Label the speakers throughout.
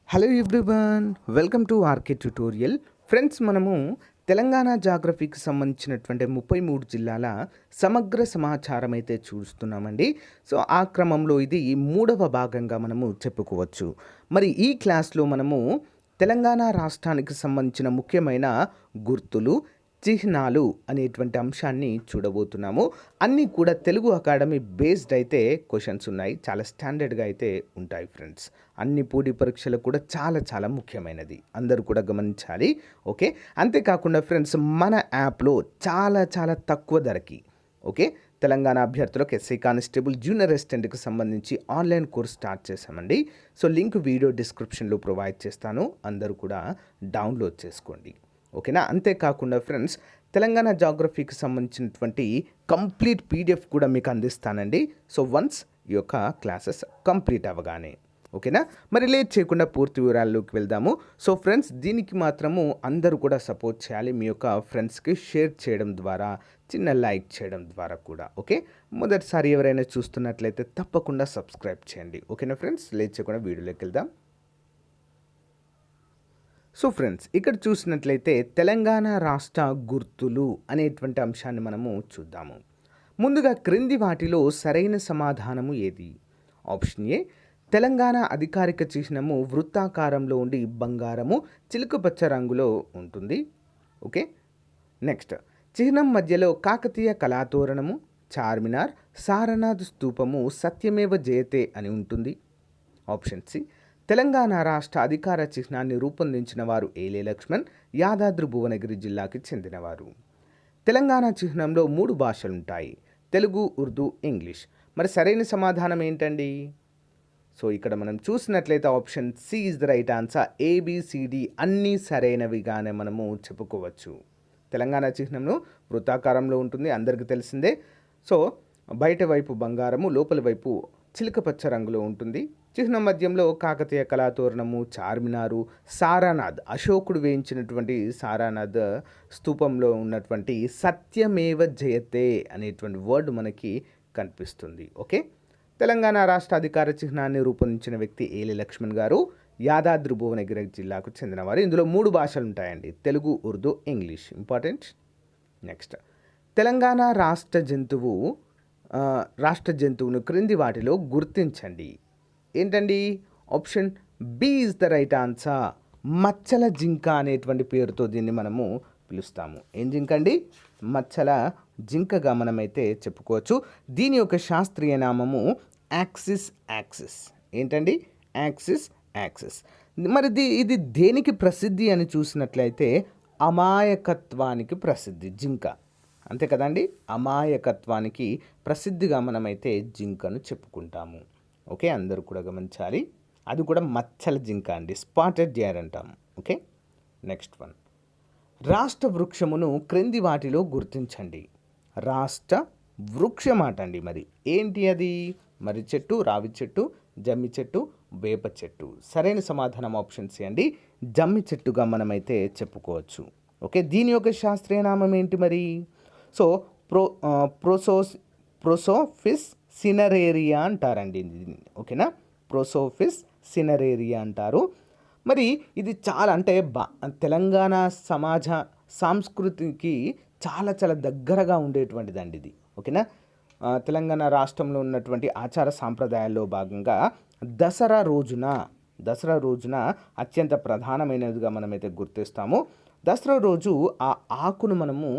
Speaker 1: Hello everyone, welcome to RK tutorial. Friends, మనము తెలంగాణ జాగ్రఫీకి సంబంధించినటువంటి 33 జిల్లాల సమగ్ర సమాచారం అయితే చూస్తున్నామండి. సో ఆ క్రమంలో ఇది మూడవ భాగంగా మనము చెప్పుకోవచ్చు. మరి ఈ క్లాస్లో మనము తెలంగాణ రాష్ట్రానికి సంబంధించిన ముఖ్యమైన గుర్తులు, చిహ్నాలు అనేటువంటి అంశాన్ని చూడబోతున్నాము. అన్నీ కూడా తెలుగు అకాడమీ బేస్డ్ అయితే క్వశ్చన్స్ ఉన్నాయి. చాలా స్టాండర్డ్గా అయితే ఉంటాయి ఫ్రెండ్స్. అన్ని పోటీ పరీక్షలు కూడా చాలా చాలా ముఖ్యమైనది, అందరూ కూడా గమనించాలి. ఓకే, అంతేకాకుండా ఫ్రెండ్స్, మన యాప్లో చాలా చాలా తక్కువ ధరకి తెలంగాణ అభ్యర్థులకు ఎస్ఐ కానిస్టేబుల్ జూనియర్ అసిస్టెంట్కి సంబంధించి ఆన్లైన్ కోర్స్ స్టార్ట్ చేశామండి. సో లింక్ వీడియో డిస్క్రిప్షన్లో ప్రొవైడ్ చేస్తాను, అందరూ కూడా డౌన్లోడ్ చేసుకోండి. ఓకేనా. అంతేకాకుండా ఫ్రెండ్స్, తెలంగాణ జాగ్రఫీకి సంబంధించినటువంటి కంప్లీట్ పీడిఎఫ్ కూడా మీకు అందిస్తానండి. సో వన్స్ ఈ యొక్క క్లాసెస్ కంప్లీట్ అవ్వగానే. ఓకేనా. మరి లేట్ చేయకుండా పూర్తి వివరాల్లోకి వెళ్దాము. సో ఫ్రెండ్స్, దీనికి మాత్రము అందరూ కూడా సపోర్ట్ చేయాలి. మీ యొక్క ఫ్రెండ్స్కి షేర్ చేయడం ద్వారా, చిన్న లైక్ చేయడం ద్వారా కూడా. ఓకే, మొదటిసారి ఎవరైనా చూస్తున్నట్లయితే తప్పకుండా సబ్స్క్రైబ్ చేయండి. ఓకేనా ఫ్రెండ్స్, లేట్ చేయకుండా వీడియోలోకి వెళ్దాం. సో ఫ్రెండ్స్, ఇక్కడ చూసినట్లయితే తెలంగాణ రాష్ట్ర గుర్తులు అనేటువంటి అంశాన్ని మనము చూద్దాము. ముందుగా క్రింది వాటిలో సరైన సమాధానము ఏది? ఆప్షన్ ఏ, తెలంగాణ అధికారిక చిహ్నము వృత్తాకారంలో ఉండి బంగారము చిలుకపచ్చ రంగులో ఉంటుంది. ఓకే, నెక్స్ట్, చిహ్నం మధ్యలో కాకతీయ కళాతోరణము, చార్మినార్, సారనాథ్ స్తూపము సత్యమేవ జయతే అని ఉంటుంది. ఆప్షన్ సి, తెలంగాణ రాష్ట్ర అధికార చిహ్నాన్ని రూపొందించిన వారు ఏలే లక్ష్మణ్, యాదాద్రి భువనగిరి జిల్లాకి చెందినవారు. తెలంగాణ చిహ్నంలో 3 భాషలుంటాయి, తెలుగు, ఉర్దూ, ఇంగ్లీష్. మరి సరైన సమాధానం ఏంటండి? సో ఇక్కడ మనం చూసినట్లయితే option C is the right answer. A B C D అన్నీ సరైనవిగానే మనము చెప్పుకోవచ్చు. తెలంగాణ చిహ్నంలో వృత్తాకారంలో ఉంటుంది, అందరికీ తెలిసిందే. సో బయట వైపు బంగారము, లోపల వైపు చిలుకపచ్చ రంగులో ఉంటుంది. చిహ్నం మధ్యంలో కాకతీయ కళాతోరణము, చార్మినారు, సారానాథ్, అశోకుడు వేయించినటువంటి సారానాథ్ స్తూపంలో ఉన్నటువంటి సత్యమేవ జయతే అనేటువంటి వర్డ్ మనకి కనిపిస్తుంది. ఓకే, తెలంగాణ రాష్ట్ర అధికార చిహ్నాన్ని రూపొందించిన వ్యక్తి ఏలే లక్ష్మణ్ గారు, యాదాద్రి భువనగిరి జిల్లాకు చెందినవారు. ఇందులో 3 భాషలు ఉంటాయండి, Telugu, Urdu, English. Important. Next, Telangana రాష్ట్ర జంతువును క్రింది వాటిలో గుర్తించండి. ఏంటండి? Option B is the right answer. మచ్చల జింక అనేటువంటి పేరుతో దీన్ని మనము పిలుస్తాము. ఏం జింక అండి? మచ్చల జింకగా మనమైతే చెప్పుకోవచ్చు. దీని యొక్క శాస్త్రీయ నామము యాక్సిస్. ఏంటండి? యాక్సిస్. మరి ఇది దేనికి ప్రసిద్ధి అని చూసినట్లయితే అమాయకత్వానికి ప్రసిద్ధి జింక, అంతే కదండి. అమాయకత్వానికి ప్రసిద్ధిగా మనమైతే జింకను చెప్పుకుంటాము. ఓకే, అందరూ కూడా గమనించాలి. అది కూడా మచ్చల జింక అండి, స్పాటెడ్ డియర్ అంటాము. ఓకే, నెక్స్ట్ వన్, రాష్ట్ర వృక్షమును క్రింది వాటిలో గుర్తించండి. రాష్ట్ర వృక్షమాట అండి. మరి ఏంటి అది? మర్రి చెట్టు, రావి చెట్టు, జమ్మి చెట్టు, వేప చెట్టు. సరైన సమాధానం ఆప్షన్ సి అండి, జమ్మి చెట్టుగా మనమైతే చెప్పుకోవచ్చు. ఓకే, దీని యొక్క శాస్త్రీయ నామం ఏంటి మరి? సో ప్రోసోఫిస్ సినరేరియా అంటారండి దీన్ని. ఓకేనా, ప్రోసోఫిస్ సినరేరియా అంటారు. మరి ఇది చాలా అంటే తెలంగాణ సమాజ సంస్కృతికి చాలా చాలా దగ్గరగా ఉండేటువంటిదండి ఇది. ఓకేనా, తెలంగాణ రాష్ట్రంలో ఉన్నటువంటి ఆచార సాంప్రదాయాల్లో భాగంగా దసరా రోజున అత్యంత ప్రధానమైనదిగా మనమైతే గుర్తిస్తాము. దసరా రోజు ఆ ఆకును మనము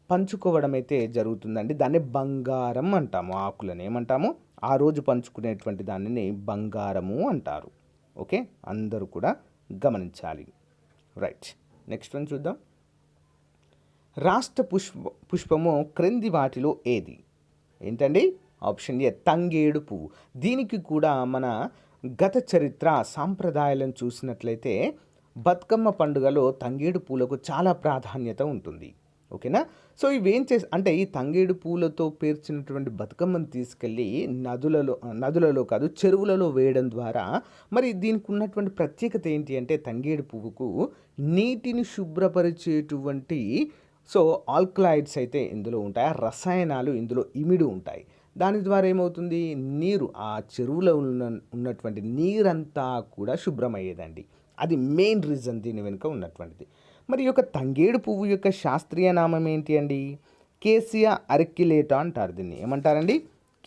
Speaker 1: పంచుకోవడం అయితే జరుగుతుందండి. దాన్ని బంగారం అంటాము. ఆకులను ఏమంటాము? ఆ రోజు పంచుకునేటువంటి దానిని బంగారము అంటారు. ఓకే, అందరూ కూడా గమనించాలి. రైట్, నెక్స్ట్ వన్ చూద్దాం. రాష్ట్ర పుష్పము క్రింది వాటిలో ఏది? ఏంటండి? ఆప్షన్ ఏ, తంగేడు పువ్వు. దీనికి కూడా మన గత చరిత్ర సాంప్రదాయాలను చూసినట్లయితే బతుకమ్మ పండుగలో తంగేడు పూలకు చాలా ప్రాధాన్యత ఉంటుంది. ఓకేనా, సో ఇవేం అంటే ఈ తంగేడు పూలతో పేర్చినటువంటి బతుకమ్మను తీసుకెళ్ళి నదులలో కాదు చెరువులలో వేయడం ద్వారా మరి దీనికి ఉన్నటువంటి ప్రత్యేకత ఏంటి అంటే, తంగేడు పువ్వుకు నీటిని శుభ్రపరిచేటువంటి ఆల్కలాయిడ్స్ అయితే ఇందులో ఉంటాయి, రసాయనాలు ఇందులో ఇమిడి ఉంటాయి. దాని ద్వారా ఏమవుతుంది, నీరు ఆ చెరువులో ఉన్నటువంటి నీరంతా కూడా శుభ్రమయ్యేదండి. అది మెయిన్ రీజన్ దీని వెనుక ఉన్నటువంటిది. మరి ఈ యొక్క తంగేడు పువ్వు యొక్క శాస్త్రీయ నామం ఏంటి అండి? కేసియా అర్క్యులేటా అంటారు. దీన్ని ఏమంటారండి?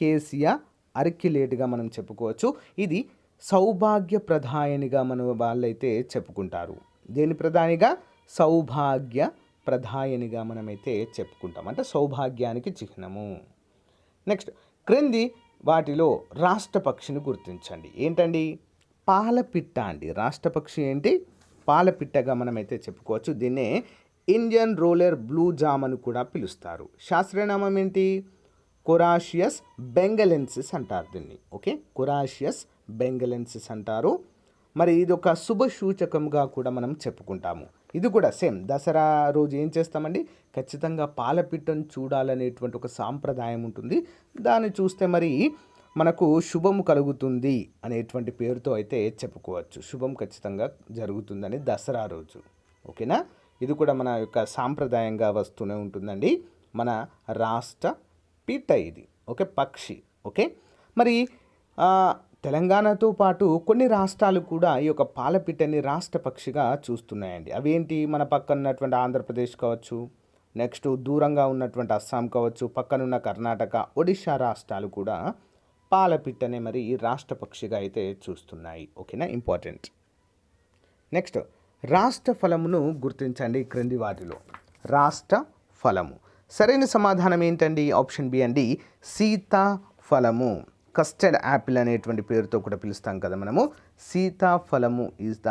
Speaker 1: కేసియా అర్క్యులేట్గా మనం చెప్పుకోవచ్చు. ఇది సౌభాగ్య ప్రదాయనిగా మన వాళ్ళైతే చెప్పుకుంటారు. దేని ప్రధానిగా? సౌభాగ్య ప్రదాయనిగా మనమైతే చెప్పుకుంటాం, అంటే సౌభాగ్యానికి చిహ్నము. నెక్స్ట్, క్రింది వాటిలో రాష్ట్రపక్షిని గుర్తించండి. ఏంటండి? పాలపిట్ట అండి. రాష్ట్రపక్షి ఏంటి? పాలపిట్టగా మనమైతే చెప్పుకోవచ్చు. దీన్నే ఇండియన్ రోలర్ బ్లూ జామ్ అని కూడా పిలుస్తారు. శాస్త్రీయనామం ఏంటి? కొరాషియస్ బెంగలెన్సిస్ అంటారు దీన్ని. ఓకే, కొరాషియస్ బెంగలెన్సిస్ అంటారు. మరి ఇది ఒక శుభ సూచకంగా కూడా మనం చెప్పుకుంటాము. ఇది కూడా సేమ్ దసరా రోజు ఏం చేస్తామండి, ఖచ్చితంగా పాలపిట్టను చూడాలనేటువంటి ఒక సాంప్రదాయం ఉంటుంది. దాన్ని చూస్తే మరి మనకు శుభము కలుగుతుంది అనేటువంటి పేరుతో అయితే చెప్పుకోవచ్చు. శుభం ఖచ్చితంగా జరుగుతుందని దసరా రోజు. ఓకేనా, ఇది కూడా మన యొక్క సాంప్రదాయంగా వస్తూనే ఉంటుందండి. మన రాష్ట్ర పిట్ట ఇది. ఓకే, పక్షి. ఓకే, మరి తెలంగాణతో పాటు కొన్ని రాష్ట్రాలు కూడా ఈ యొక్క పాలపిట్టని రాష్ట్ర పక్షిగా చూస్తున్నాయండి. అవేంటి? మన పక్కన ఉన్నటువంటి ఆంధ్రప్రదేశ్ కావచ్చు, నెక్స్ట్ దూరంగా ఉన్నటువంటి అస్సాం కావచ్చు, పక్కనున్న కర్ణాటక, ఒడిశా రాష్ట్రాలు కూడా పాలపిట్టనే మరి రాష్ట్ర పక్షిగా అయితే చూస్తున్నాయి. ఓకేనా, ఇంపార్టెంట్. నెక్స్ట్, రాష్ట్ర ఫలమును గుర్తించండి క్రింది వాటిలో. రాష్ట్ర ఫలము సరైన సమాధానం ఏంటండి? ఆప్షన్ బి అండి, సీతాఫలము. కస్టర్డ్ యాపిల్ అనేటువంటి పేరుతో కూడా పిలుస్తాం కదా మనము. సీతాఫలము ఈజ్ ద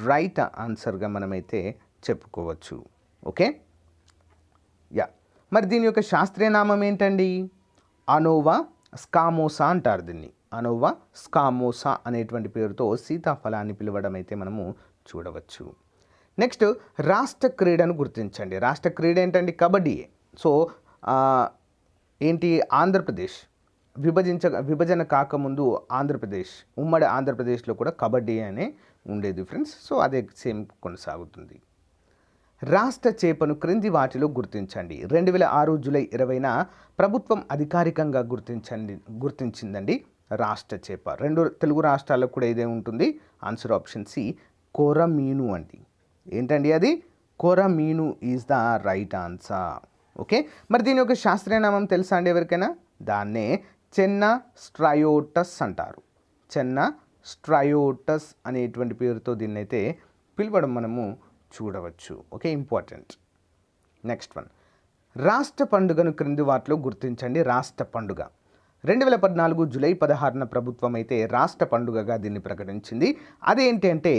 Speaker 1: రైట్ ఆన్సర్గా మనమైతే చెప్పుకోవచ్చు. Okay, yeah. మరి దీని యొక్క శాస్త్రీయ నామం ఏంటండి? అనోవా స్కామోసా అంటారు దీన్ని. అనోవా స్కామోసా అనేటువంటి పేరుతో సీతాఫలాన్ని పిలవడం అయితే మనము చూడవచ్చు. నెక్స్ట్, రాష్ట్ర క్రీడను గుర్తించండి. రాష్ట్ర క్రీడ ఏంటండి? కబడ్డీ. సో ఏంటి? ఆంధ్రప్రదేశ్ విభజన కాకముందు ఆంధ్రప్రదేశ్, ఉమ్మడి ఆంధ్రప్రదేశ్లో కూడా కబడ్డీ అనే ఉండేది ఫ్రెండ్స్. సో అదే సేమ్ కొనసాగుతుంది. రాష్ట్ర చేపను క్రింది వాటిలో గుర్తించండి. 2006 జూలై 20న ప్రభుత్వం అధికారికంగా గుర్తించిందండి రాష్ట్ర చేప. 2 తెలుగు రాష్ట్రాల్లో కూడా ఇదే ఉంటుంది. ఆన్సర్ ఆప్షన్ సి, కొరమీను అండి. ఏంటండి అది? కొరమీను is the right answer. Okay, మరి దీని యొక్క శాస్త్రీయ నామం తెలుసా అండి ఎవరికైనా? దాన్నే చెన్నా స్ట్రయోటస్ అంటారు. చెన్నా స్ట్రయోటస్ అనేటువంటి పేరుతో దీన్ని అయితే పిలవడం మనము చూడవచ్చు. Okay, important. నెక్స్ట్ వన్, రాష్ట్ర పండుగను క్రింది వాటిలో గుర్తించండి. రాష్ట్ర పండుగ 2014 జూలై 16న ప్రభుత్వం అయితే రాష్ట్ర పండుగగా దీన్ని ప్రకటించింది. అదేంటి అంటే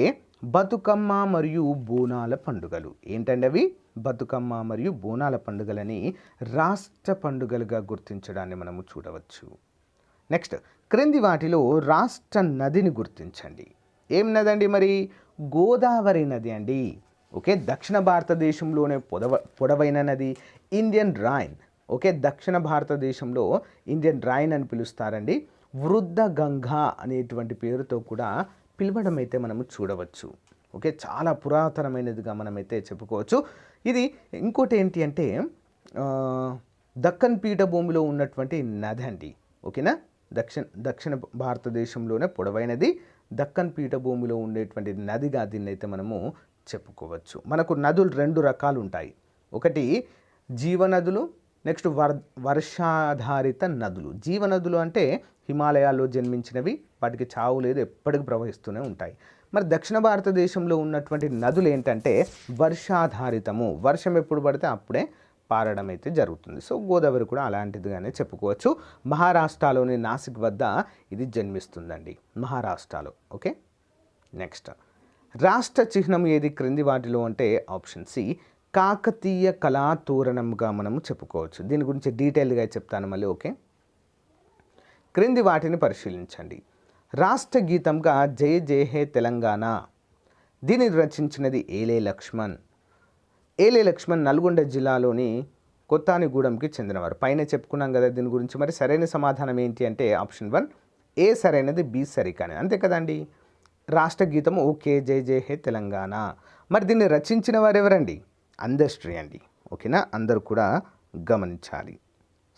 Speaker 1: బతుకమ్మ మరియు బోనాల పండుగలు. ఏంటండి అవి? బతుకమ్మ మరియు బోనాల పండుగలని రాష్ట్ర పండుగలుగా గుర్తించడాన్ని మనము చూడవచ్చు. నెక్స్ట్, క్రింది వాటిలో రాష్ట్ర నదిని గుర్తించండి. ఏం నది అండి మరి? గోదావరి నది అండి. ఓకే, దక్షిణ భారతదేశంలోనే పొడవైన నది ఇండియన్ రైన్. ఓకే, దక్షిణ భారతదేశంలో ఇండియన్ రైన్ అని పిలుస్తారండి. వృద్ధ గంగా అనేటువంటి పేరుతో కూడా పిలవడం అయితే మనము చూడవచ్చు. ఓకే, చాలా పురాతనమైనదిగా మనమైతే చెప్పుకోవచ్చు. ఇది ఇంకోటి ఏంటి అంటే దక్కన్ పీఠభూమిలో ఉన్నటువంటి నది అండి. ఓకేనా, దక్షిణ భారతదేశంలోనే పొడవైనది దక్కన్ పీఠభూమిలో ఉండేటువంటి నదిగా దీన్ని అయితే మనము చెప్పుకోవచ్చు. మనకు నదులు 2 రకాలు ఉంటాయి. ఒకటి జీవనదులు, నెక్స్ట్ వర్షాధారిత నదులు. జీవనదులు అంటే హిమాలయాల్లో జన్మించినవి, వాటికి చావు లేదు, ఎప్పటికీ ప్రవహిస్తూనే ఉంటాయి. మరి దక్షిణ భారతదేశంలో ఉన్నటువంటి నదులు ఏంటంటే వర్షాధారితము. వర్షం ఎప్పుడు పడితే అప్పుడే పారడం అయితే జరుగుతుంది. సో గోదావరి కూడా అలాంటిదిగానే చెప్పుకోవచ్చు. మహారాష్ట్రలోని నాసిక్ వద్ద ఇది జన్మిస్తుందండి, మహారాష్ట్రలో. ఓకే, నెక్స్ట్, రాష్ట్ర చిహ్నం ఏది క్రింది వాటిలో అంటే ఆప్షన్ సి, కాకతీయ కళాతోరణంగా మనము చెప్పుకోవచ్చు. దీని గురించి డీటెయిల్గా చెప్తాను మళ్ళీ. ఓకే, క్రింది వాటిని పరిశీలించండి. రాష్ట్ర గీతంగా జయ జయ హే తెలంగాణ, దీన్ని రచించినది ఏలే లక్ష్మణ్. ఏలే లక్ష్మణ్ నల్గొండ జిల్లాలోని కొత్తానిగూడెంకి చెందినవారు. పైన చెప్పుకున్నాం కదా దీని గురించి. మరి సరైన సమాధానం ఏంటి అంటే ఆప్షన్ 1 ఏ సరైనది, బి సరికాని. అంతే కదండి. రాష్ట్ర గీతం ఓకే, జయ జయ హే తెలంగాణ. మరి దీన్ని రచించిన వారు ఎవరండి? అందశ్రీ అండి. ఓకేనా, అందరూ కూడా గమనించాలి.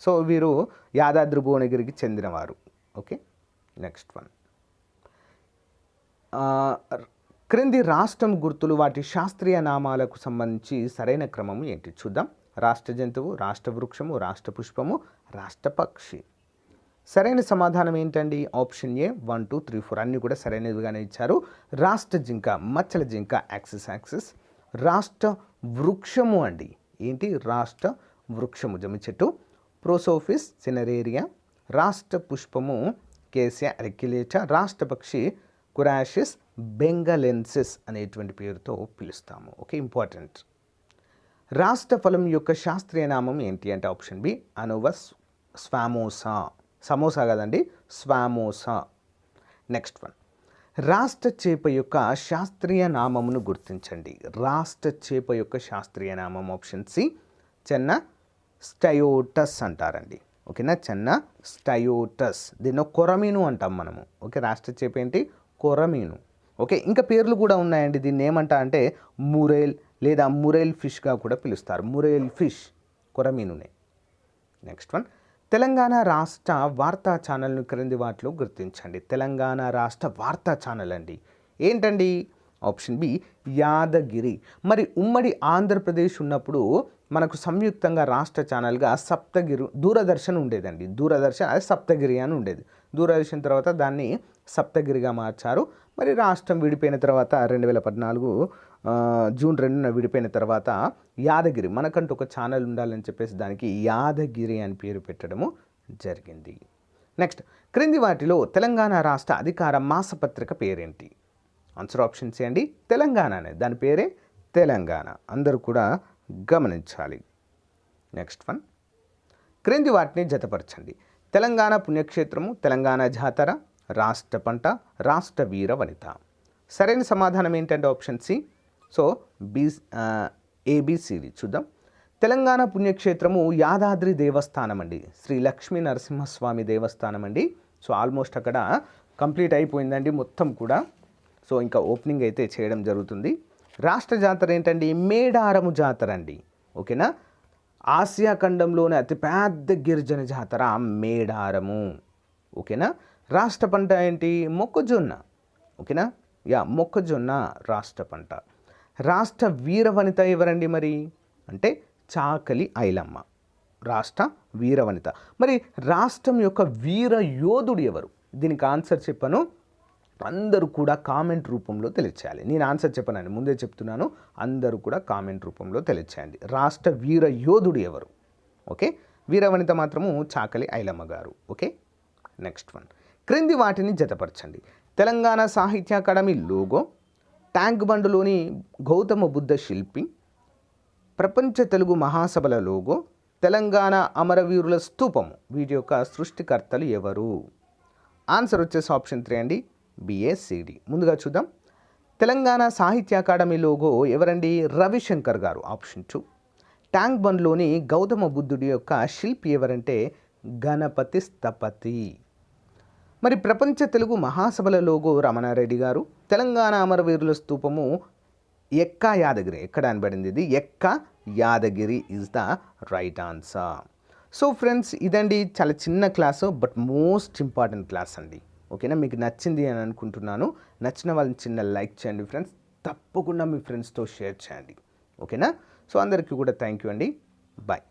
Speaker 1: సో వీరు యాదాద్రి భువనగిరికి చెందినవారు. Okay, next one. క్రింది రాష్ట్రం గుర్తులు వాటి శాస్త్రీయ నామాలకు సంబంధించి సరైన క్రమము ఏంటి చూద్దాం. రాష్ట్ర జంతువు, రాష్ట్ర వృక్షము, రాష్ట్ర పుష్పము, రాష్ట్ర పక్షి. సరైన సమాధానం ఏంటండి? ఆప్షన్ ఏ 1 2 3 4 అన్నీ కూడా సరైనవిగానే ఇచ్చారు. రాష్ట్ర జింక, మచ్చల జింక, యాక్సిస్. రాష్ట్ర వృక్షము అండి ఏంటి? రాష్ట్ర వృక్షము జమ్మి చెట్టు, ప్రోసోఫిస్ సినరేరియా. రాష్ట్ర పుష్పము కేసియా రెక్యులేటా. రాష్ట్ర పక్షి కురాషిస్ బెంగలెన్సిస్ అనేటువంటి పేరుతో పిలుస్తాము. Okay, important. రాష్ట్ర ఫలం యొక్క శాస్త్రీయ నామం ఏంటి అంటే ఆప్షన్ బి అనోవస్ స్వామోసా. సమోసా కదండి, స్వామోసా. Next one. రాష్ట్ర చేప యొక్క శాస్త్రీయ నామమును గుర్తించండి. రాష్ట్ర చేప యొక్క శాస్త్రీయ నామం ఆప్షన్ సి చెన్న స్టయోటస్ అంటారండి. ఓకేనా, చెన్న స్టయోటస్. దీన్ని కొరమీను అంటాం మనము. ఓకే, రాష్ట్ర చేప ఏంటి? కొరమీను. ఓకే, ఇంకా పేర్లు కూడా ఉన్నాయండి. దీన్ని ఏమంటా అంటే మురేల్ లేదా మురేల్ ఫిష్గా కూడా పిలుస్తారు. మురేల్ ఫిష్ కొరమీనునే. Next one. తెలంగాణ రాష్ట్ర వార్తా ఛానల్ను క్రింది వాటిలో గుర్తించండి. తెలంగాణ రాష్ట్ర వార్తా ఛానల్ అండి ఏంటండి? Option B Yadagiri. మరి ఉమ్మడి ఆంధ్రప్రదేశ్ ఉన్నప్పుడు మనకు సంయుక్తంగా రాష్ట్ర ఛానల్గా సప్తగిరి దూరదర్శన్ ఉండేదండి. దూరదర్శన్ అది సప్తగిరి అని ఉండేది. దూరదర్శన్ తర్వాత దాన్ని సప్తగిరిగా మార్చారు. మరి రాష్ట్రం విడిపోయిన తర్వాత 2014 జూన్ 2న విడిపోయిన తర్వాత యాదగిరి మనకంటూ ఒక ఛానల్ ఉండాలని చెప్పేసి దానికి యాదగిరి అని పేరు పెట్టడము జరిగింది. నెక్స్ట్, క్రింది వాటిలో తెలంగాణ రాష్ట్ర అధికార మాసపత్రిక పేరేంటి? ఆన్సర్ ఆప్షన్ సి అండి తెలంగాణ అనేది. దాని పేరే తెలంగాణ. అందరూ కూడా గమనించాలి. Next one. క్రింది వాటిని జతపరచండి. తెలంగాణ పుణ్యక్షేత్రము, తెలంగాణ జాతర, రాష్ట్ర పంట, రాష్ట్ర వీర వనిత. సరైన సమాధానం ఏంటంటే ఆప్షన్ సి. సో ఏబిసిడి చూద్దాం. తెలంగాణ పుణ్యక్షేత్రము యాదాద్రి దేవస్థానం అండి. శ్రీ లక్ష్మీ నరసింహస్వామి దేవస్థానం అండి. సో ఆల్మోస్ట్ అక్కడ కంప్లీట్ అయిపోయిందండి మొత్తం కూడా. సో ఇంకా ఓపెనింగ్ అయితే చేయడం జరుగుతుంది. రాష్ట్ర జాతర ఏంటండి? మేడారము జాతర అండి. ఓకేనా, ఆసియా ఖండంలోనే అతిపెద్ద గిరిజన జాతర మేడారము. ఓకేనా, రాష్ట్ర పంట ఏంటి? మొక్కజొన్న. ఓకేనా, మొక్కజొన్న రాష్ట్ర పంట. రాష్ట్ర వీర వనిత ఎవరండి మరి అంటే చాకలి ఐలమ్మ. రాష్ట్ర వీర వనిత. మరి రాష్ట్రం యొక్క వీర యోధుడు ఎవరు? దీనికి ఆన్సర్ చెప్పను, అందరూ కూడా కామెంట్ రూపంలో తెలియచేయాలి. నేను ఆన్సర్ చెప్పనండి, ముందే చెప్తున్నాను. అందరూ కూడా కామెంట్ రూపంలో తెలియచేయండి. రాష్ట్ర వీర యోధుడు ఎవరు? ఓకే, వీరవనిత మాత్రము చాకలి ఐలమ్మ గారు. Okay, next one. క్రింది వాటిని జతపరచండి. తెలంగాణ సాహిత్య అకాడమీ లోగో, ట్యాంక్ బండ్లోని గౌతమ బుద్ధ శిల్పి, ప్రపంచ తెలుగు మహాసభల లోగో, తెలంగాణ అమరవీరుల స్తూపము. వీటి యొక్క సృష్టికర్తలు ఎవరు? ఆన్సర్ వచ్చేసి ఆప్షన్ 3 అండి బిఏసిడి. ముందుగా చూద్దాం. తెలంగాణ సాహిత్య అకాడమీ లోగో ఎవరండి? రవిశంకర్ గారు. ఆప్షన్ 2. ట్యాంక్ బండ్లోని గౌతమ బుద్ధుడి యొక్క శిల్పి ఎవరంటే గణపతి స్థపతి. మరి ప్రపంచ తెలుగు మహాసభల లోగో రమణారెడ్డి గారు. తెలంగాణ అమరవీరుల స్తూపము ఎక్కా యాదగిరి. ఎక్కడ అనబడింది ఇది? Ekka Yadagiri is the right answer. So friends, ఇదండి చాలా చిన్న class but most important class అండి. ఓకేనా, మీకు నచ్చింది అని అనుకుంటున్నాను. నచ్చిన వాళ్ళని చిన్న లైక్ చేయండి ఫ్రెండ్స్. తప్పకుండా మీ ఫ్రెండ్స్తో షేర్ చేయండి. ఓకేనా, సో అందరికీ కూడా థ్యాంక్ యూ అండి. బాయ్.